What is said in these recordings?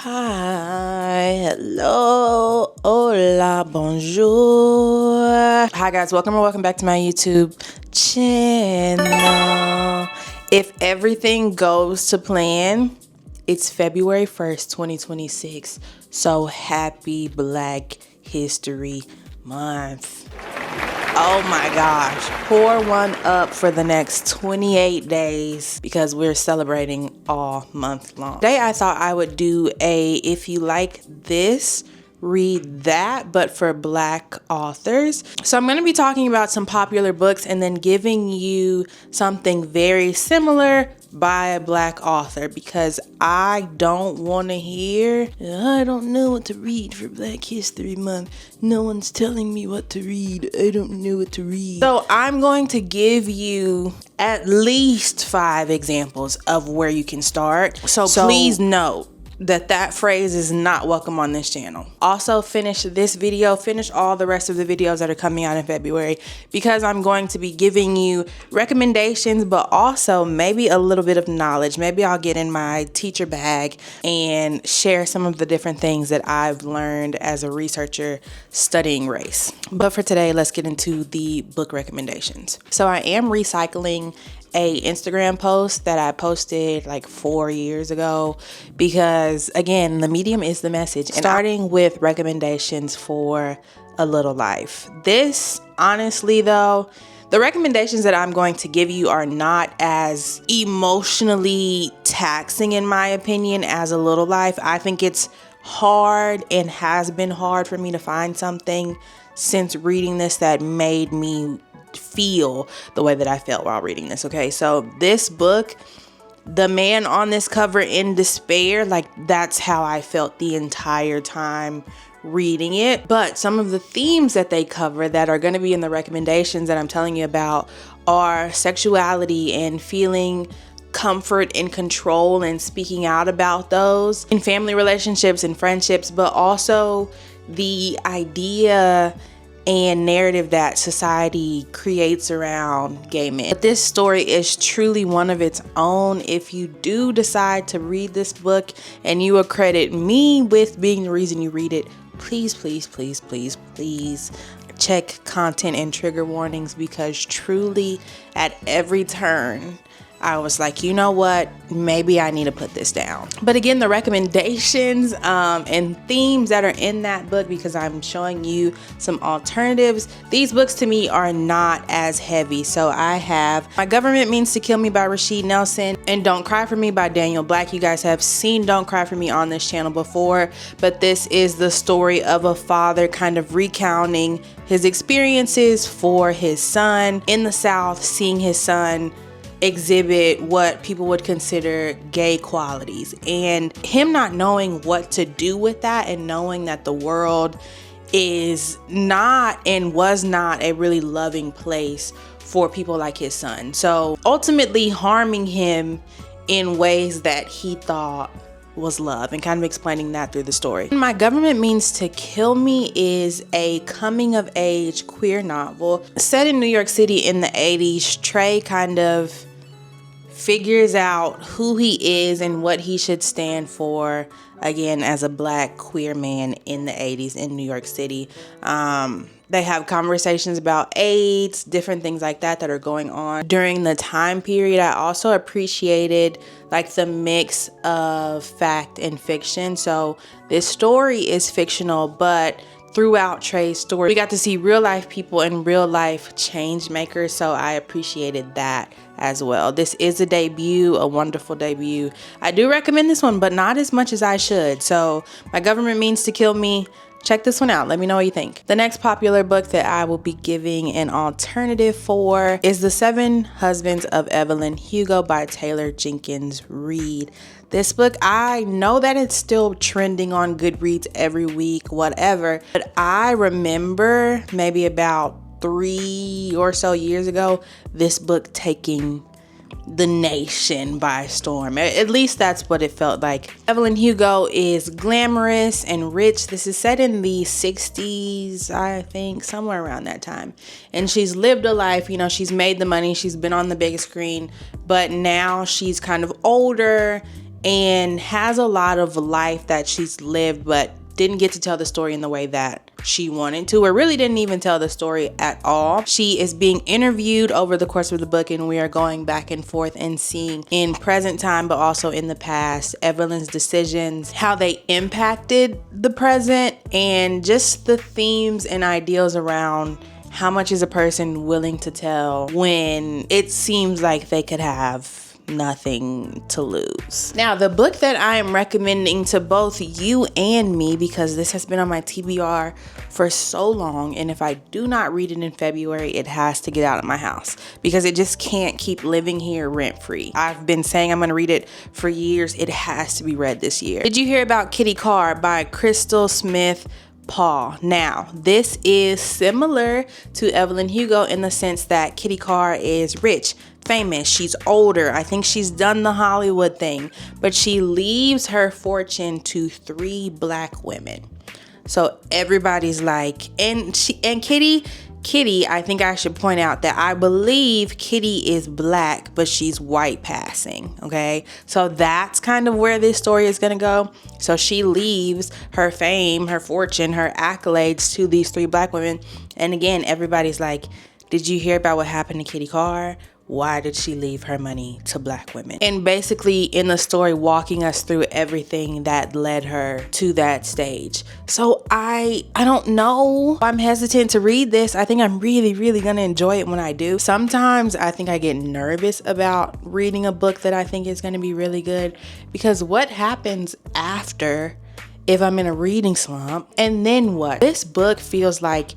Hi, hello, hola, bonjour. Hi guys, welcome back to my YouTube channel. If everything goes to plan, it's February 1st, 2026. So happy Black History Month. Oh my gosh, pour one up for the next 28 days because we're celebrating all month long. Today I thought I would do a if you like this, read that, but for Black authors. So I'm going to be talking about some popular books and then giving you something very similar by a Black author because I don't want to hear, I don't know what to read for Black History Month. No one's telling me what to read. I don't know what to read. So I'm going to give you at least 5 examples of where you can start. So please note that phrase is not welcome on this channel. Also finish this video, finish all the rest of the videos that are coming out in February because I'm going to be giving you recommendations, but also maybe a little bit of knowledge. Maybe I'll get in my teacher bag and share some of the different things that I've learned as a researcher studying race. But for today, let's get into the book recommendations. So I am recycling a Instagram post that I posted like 4 years ago because again, the medium is the message. And starting with recommendations for A Little Life. This, honestly though, the recommendations that I'm going to give you are not as emotionally taxing in my opinion as A Little Life. I think it's hard and has been hard for me to find something since reading this that made me feel the way that I felt while reading this. Okay, so this book, the man on this cover in despair, like that's how I felt the entire time reading it. But some of the themes that they cover that are going to be in the recommendations that I'm telling you about are sexuality and feeling comfort and control and speaking out about those in family relationships and friendships, but also the idea and narrative that society creates around gay men. But this story is truly one of its own. If you do decide to read this book and you accredit me with being the reason you read it, please check content and trigger warnings because truly at every turn I was like, you know what, maybe I need to put this down. But again, the recommendations and themes that are in that book, because I'm showing you some alternatives, these books to me are not as heavy. So I have My Government Means to Kill Me by Rashid Nelson and Don't Cry For Me by Daniel Black. You guys have seen Don't Cry For Me on this channel before, but this is the story of a father kind of recounting his experiences for his son in the South, seeing his son exhibit what people would consider gay qualities and him not knowing what to do with that and knowing that the world is not and was not a really loving place for people like his son. So ultimately harming him in ways that he thought was love and kind of explaining that through the story. My Government Means to Kill Me is a coming of age queer novel set in New York City in the 80s. Trey kind of figures out who he is and what he should stand for, again, as a Black queer man in the 80s in New York City. They have conversations about AIDS, different things like that that are going on during the time period. I also appreciated like the mix of fact and fiction. So this story is fictional, but throughout Trey's story, we got to see real life people and real life change makers. So I appreciated that as well. This is a debut, a wonderful debut. I do recommend this one, but not as much as I should. So My Government Means to Kill Me. Check this one out. Let me know what you think. The next popular book that I will be giving an alternative for is The 7 Husbands of Evelyn, Hugo by Taylor Jenkins Reid. This book, I know that it's still trending on Goodreads every week, whatever, but I remember maybe about 3 or so years ago, this book taking the nation by storm. At least that's what it felt like. Evelyn Hugo is glamorous and rich. This is set in the 60s, I think, somewhere around that time. And she's lived a life, you know, she's made the money, she's been on the big screen, but now she's kind of older and has a lot of life that she's lived, but didn't get to tell the story in the way that she wanted to, or really didn't even tell the story at all. She is being interviewed over the course of the book, and we are going back and forth and seeing in present time, but also in the past, Evelyn's decisions, how they impacted the present, and just the themes and ideals around how much is a person willing to tell when it seems like they could have nothing to lose. Now, the book that I am recommending to both you and me, because this has been on my TBR for so long, and if I do not read it in February, it has to get out of my house because it just can't keep living here rent free. I've been saying I'm going to read it for years. It has to be read this year. Did you hear about Kitty Karr by Crystal Smith Paul? Now, this is similar to Evelyn Hugo in the sense that Kitty Karr is rich, famous, she's older. I think she's done the Hollywood thing, but she leaves her fortune to 3 black women. So everybody's like, and Kitty, I think I should point out that I believe Kitty is black, but she's white passing, okay? So that's kind of where this story is gonna go. So she leaves her fame, her fortune, her accolades to these 3 black women. And again, everybody's like, did you hear about what happened to Kitty Karr? Why did she leave her money to black women? And basically in the story, walking us through everything that led her to that stage. So I don't know. I'm hesitant to read this. I think I'm really gonna enjoy it when I do. Sometimes I think I get nervous about reading a book that I think is gonna be really good, because what happens after if I'm in a reading slump? And then what? This book feels like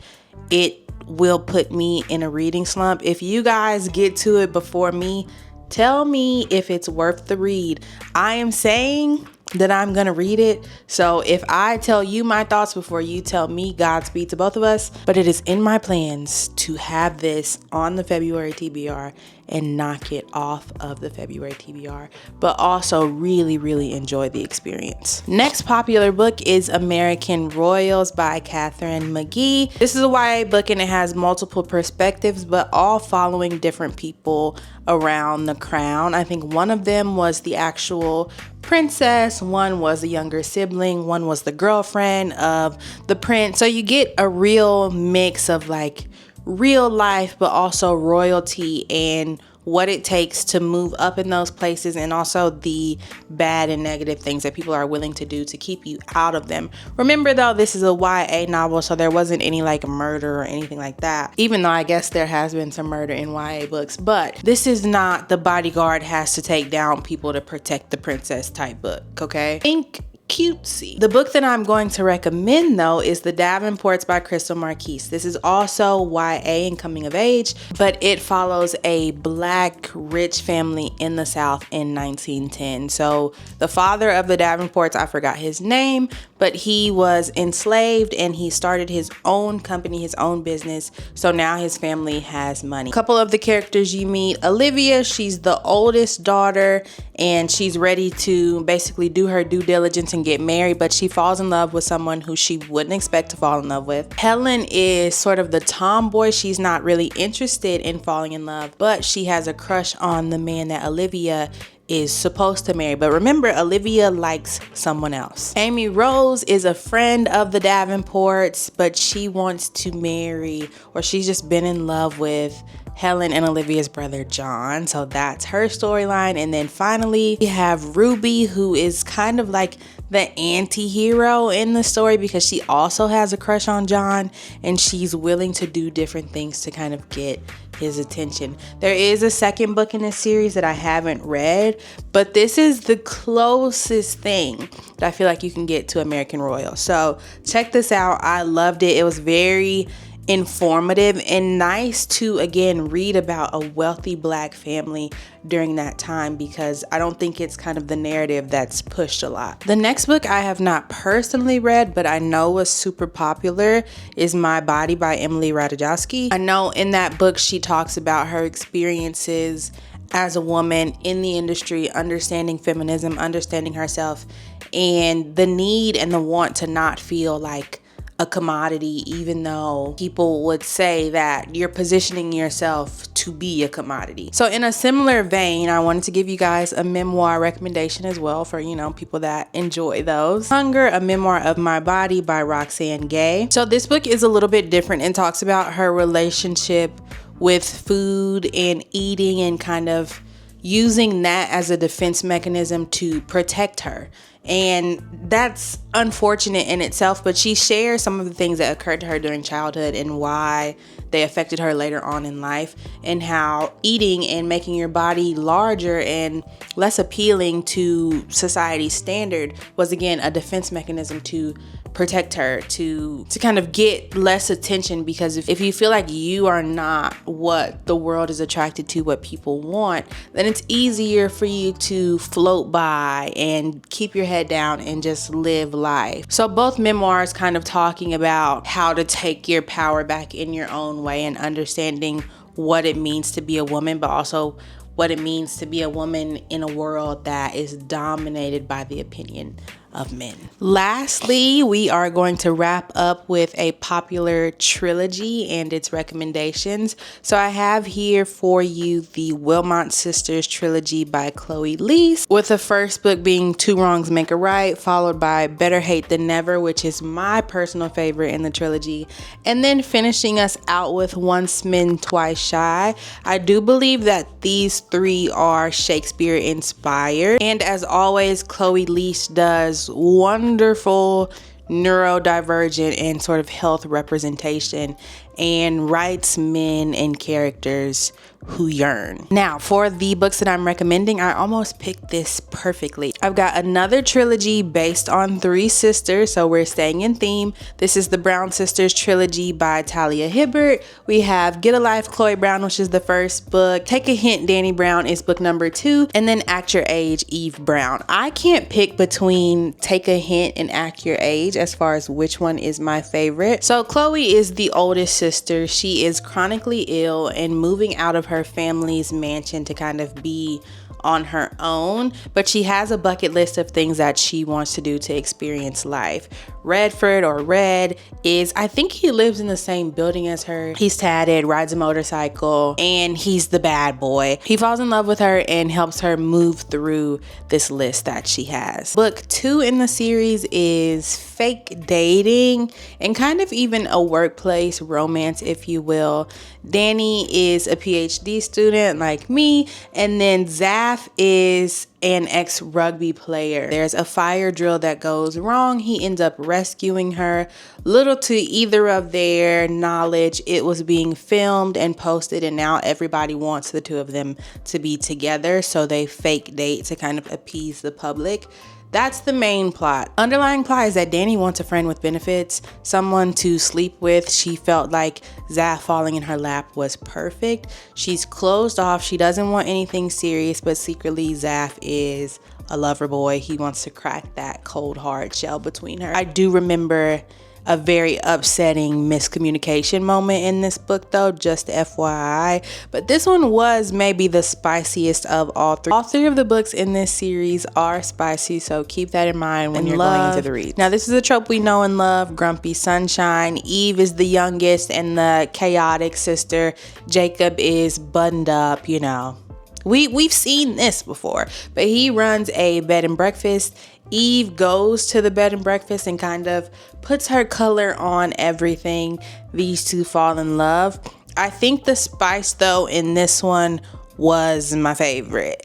it will put me in a reading slump. If you guys get to it before me, tell me if it's worth the read. I am saying that I'm gonna read it. So if I tell you my thoughts before you tell me, Godspeed to both of us. But it is in my plans to have this on the February TBR and knock it off of the February TBR, but also really enjoy the experience. Next popular book is American Royals by Katharine McGee. This is a YA book and it has multiple perspectives, but all following different people around the crown. I think one of them was the actual princess, one was a younger sibling, one was the girlfriend of the prince. So you get a real mix of like real life, but also royalty and what it takes to move up in those places, and also the bad and negative things that people are willing to do to keep you out of them. Remember though, this is a YA novel, so there wasn't any like murder or anything like that, even though I guess there has been some murder in YA books. But this is not the bodyguard has to take down people to protect the princess type book, okay? Think cutesy. The book that I'm going to recommend though is The Davenports by Crystal Marquise. This is also YA and coming of age, but it follows a black rich family in the South in 1910. So the father of the Davenports, I forgot his name, but he was enslaved and he started his own company, his own business. So now his family has money. A couple of the characters you meet: Olivia, she's the oldest daughter and she's ready to basically do her due diligence and get married, but she falls in love with someone who she wouldn't expect to fall in love with. Helen is sort of the tomboy. She's not really interested in falling in love, but she has a crush on the man that Olivia is supposed to marry. But remember, Olivia likes someone else. Amy Rose is a friend of the Davenports, but she wants to marry, or she's just been in love with Helen and Olivia's brother John. So that's her storyline. And then finally we have Ruby, who is kind of like the anti-hero in the story because she also has a crush on John and she's willing to do different things to kind of get his attention. There is a second book in this series that I haven't read, but this is the closest thing that I feel like you can get to American Royal. So check this out. I loved it. It was very informative and nice to again read about a wealthy black family during that time, because I don't think it's kind of the narrative that's pushed a lot. The next book I have not personally read, but I know was super popular, is My Body by Emily Ratajkowski. I know in that book she talks about her experiences as a woman in the industry, understanding feminism, understanding herself, and the need and the want to not feel like a commodity, even though people would say that you're positioning yourself to be a commodity. So in a similar vein, I wanted to give you guys a memoir recommendation as well for, you know, people that enjoy those. Hunger, A Memoir of My Body by Roxane Gay. So this book is a little bit different and talks about her relationship with food and eating and kind of using that as a defense mechanism to protect her. And that's unfortunate in itself, but she shares some of the things that occurred to her during childhood and why they affected her later on in life, and how eating and making your body larger and less appealing to society's standard was, again, a defense mechanism to protect her, to kind of get less attention, because if you feel like you are not what the world is attracted to, what people want, then it's easier for you to float by and keep your head down and just live life. So both memoirs kind of talking about how to take your power back in your own way and understanding what it means to be a woman, but also what it means to be a woman in a world that is dominated by the opinion of men. Lastly, we are going to wrap up with a popular trilogy and its recommendations. So I have here for you the Wilmot Sisters trilogy by Chloe Liese, with the first book being Two Wrongs Make a Right, followed by Better Hate Than Never, which is my personal favorite in the trilogy, and then finishing us out with Once Men, Twice Shy. I do believe that these three are Shakespeare inspired, and as always, Chloe Liese does wonderful neurodivergent and sort of health representation and writes men and characters who yearn. Now, for the books that I'm recommending, I almost picked this perfectly. I've got another trilogy based on three sisters, so we're staying in theme. This is the Brown Sisters trilogy by Talia Hibbert. We have Get a Life, Chloe Brown, which is the first book. Take a Hint, Danny Brown is book number 2. And then Act Your Age, Eve Brown. I can't pick between Take a Hint and Act Your Age as far as which one is my favorite. So Chloe is the oldest sister. She is chronically ill and moving out of her family's mansion to kind of be on her own, but she has a bucket list of things that she wants to do to experience life. Redford, or Red, is, I think he lives in the same building as her. He's tatted, rides a motorcycle, and he's the bad boy. He falls in love with her and helps her move through this list that she has. Book 2 in the series is Fake Dating, and kind of even a workplace romance, if you will. Danny is a PhD student like me, and then Zaf is an ex-rugby player. There's a fire drill that goes wrong. He ends up rescuing her. Little to either of their knowledge, it was being filmed and posted, and now everybody wants the two of them to be together, so they fake date to kind of appease the public. That's the main plot. Underlying plot is that Danny wants a friend with benefits, someone to sleep with. She felt like Zaf falling in her lap was perfect. She's closed off. She doesn't want anything serious, but secretly Zaf is a lover boy. He wants to crack that cold, hard shell between her. I do remember a very upsetting miscommunication moment in this book, though, just FYI. But this one was maybe the spiciest of all three. All three of the books in this series are spicy, so keep that in mind when you're going into the read. Now, this is a trope we know and love, grumpy sunshine. Eve is the youngest and the chaotic sister. Jacob is buttoned up, you know. We've seen this before, but he runs a bed and breakfast. Eve goes to the bed and breakfast and kind of puts her color on everything. These two fall in love. I think the spice, though, in this one was my favorite.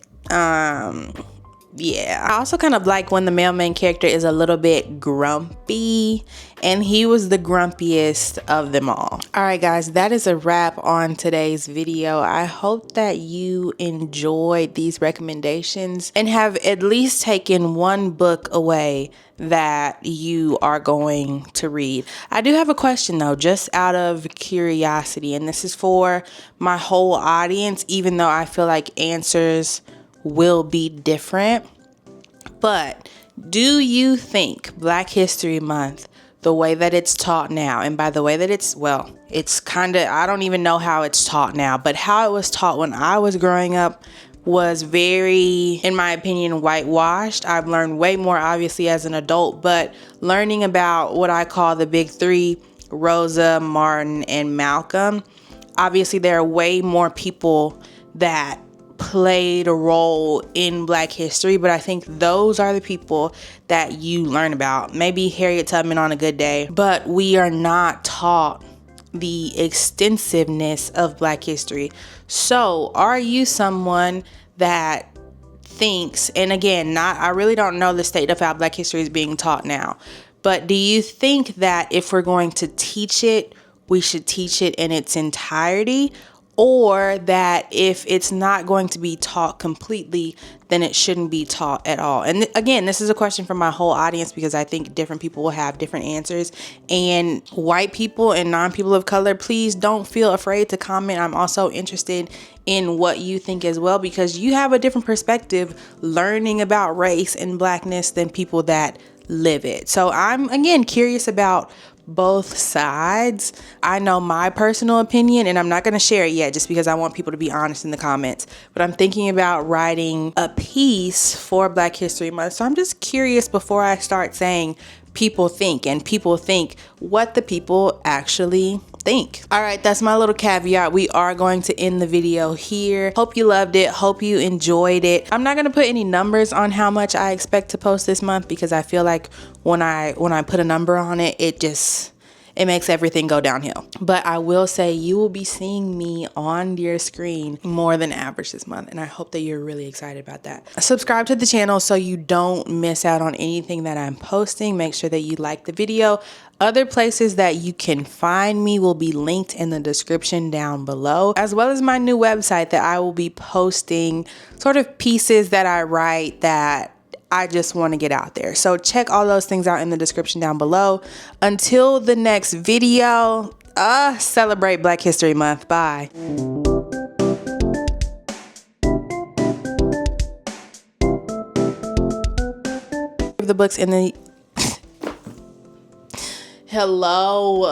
Yeah, I also kind of like when the male main character is a little bit grumpy, and he was the grumpiest of them all. All right, guys, that is a wrap on today's video. I hope that you enjoyed these recommendations and have at least taken one book away that you are going to read. I do have a question, though, just out of curiosity, and this is for my whole audience, even though I feel like answers will be different. But do you think Black History Month, the way that it's taught now, and by the way that it's kind of, I don't even know how it's taught now, but how it was taught when I was growing up was very, in my opinion, whitewashed. I've learned way more obviously as an adult, but learning about what I call the big three, Rosa, Martin, and Malcolm, obviously there are way more people that played a role in Black history, but I think those are the people that you learn about. Maybe Harriet Tubman on a good day, but we are not taught the extensiveness of Black history. So are you someone that thinks, and again, I really don't know the state of how Black history is being taught now, but do you think that if we're going to teach it, we should teach it in its entirety? Or that if it's not going to be taught completely, then it shouldn't be taught at all? And again, this is a question for my whole audience because I think different people will have different answers. And white people and non-people of color, please don't feel afraid to comment. I'm also interested in what you think as well, because you have a different perspective learning about race and Blackness than people that live it. So I'm, again, curious about both sides. I know my personal opinion, and I'm not going to share it yet just because I want people to be honest in the comments, but I'm thinking about writing a piece for Black History Month. So I'm just curious before I start saying people think, and people think what the people actually think. All right, that's my little caveat. We are going to end the video here. Hope you loved it. Hope you enjoyed it. I'm not going to put any numbers on how much I expect to post this month because I feel like when I put a number on it, it makes everything go downhill. But I will say you will be seeing me on your screen more than average this month, and I hope that you're really excited about that. Subscribe to the channel so you don't miss out on anything that I'm posting. Make sure that you like the video. Other places that you can find me will be linked in the description down below, as well as my new website that I will be posting sort of pieces that I write that I just want to get out there. So check all those things out in the description down below. Until the next video, celebrate Black History Month. Bye. The books in the hello.